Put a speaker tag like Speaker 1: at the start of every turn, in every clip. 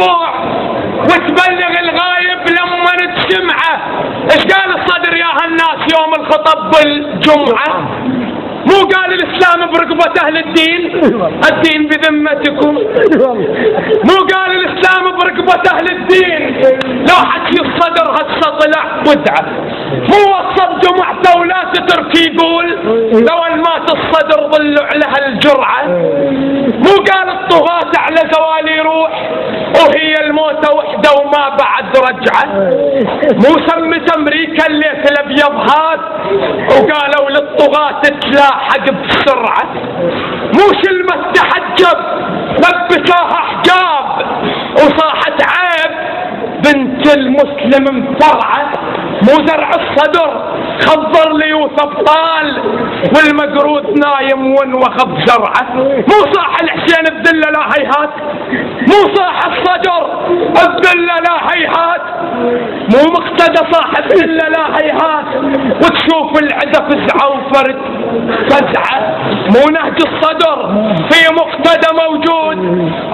Speaker 1: المطبوع وتبلغ الغايب لما تسمعه. ايش قال الصدر يا هالناس يوم الخطب بالجمعة؟ مو قال الاسلام برقبة اهل الدين، الدين بذمتكم. مو قال الاسلام برقبة اهل الدين. لو حكي الصدر هسه طلع بدعة. مو وصل جمعته ولا تترك يقول لو ان مات الصدر ظلوا على الجرعة. مو قال الطغاة على زوال يروح وهي الموتة وحدة وما بعد رجعة. مو سمت امريكا الليث الابيض هاد وقالوا للطغاة تلاحق بسرعة. مو شلمة تحجب لبسوها حجاب وصاحت عيب بنت المسلم مفرعة. مو زرع الصدر خضر ليوث ابطال والمقرود نايم ونوخ بزرعه. مو صاح الحسين الذله لا هيهات. مو صاح الصدر الذله لا هيهات. مو مقتدى صاحب الذله لا هيهات وتشوف العدا فزعه وفرد فزعه. مو نهج الصدر في مقتدى موجود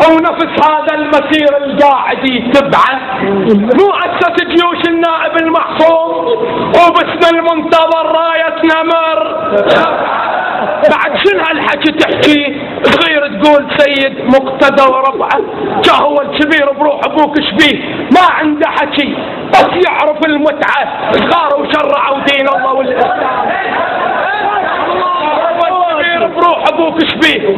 Speaker 1: او نفس هذا المسير القاعد يتبعه. مو اسس جيوش النائب المحفوظ وباسم المنتظر راية نمر. بعد شنو هالحكي تحكي صغير تقول سيد مقتدى وربعه؟ جا هو الكبير بروح ابوك شبيه ما عنده حكي بس يعرف المتعه. صغار وشرعوا دين الله والاسلام. بروح ابوك شبيه.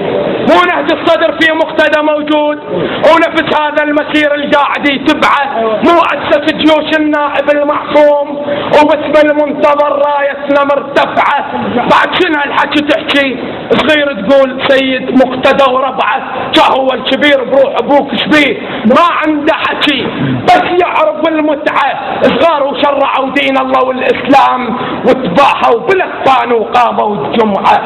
Speaker 1: مو نهج الصدر في مقتدى موجود ونفس هذا المسير القاعد يتبعه. مو اسس جيوش النائب المعصوم وباسم المنتظر رايتنا مرتفعه. بعد شنو هالحكي تحكي صغير تقول سيد مقتدى وربعه؟ جا هو الكبير بروح ابوك شبيه ما عنده حكي بس يعرف المتعه. صغار وشرعوا دين الله والاسلام وتباحوا بالاخوان وقاموا الجمعه.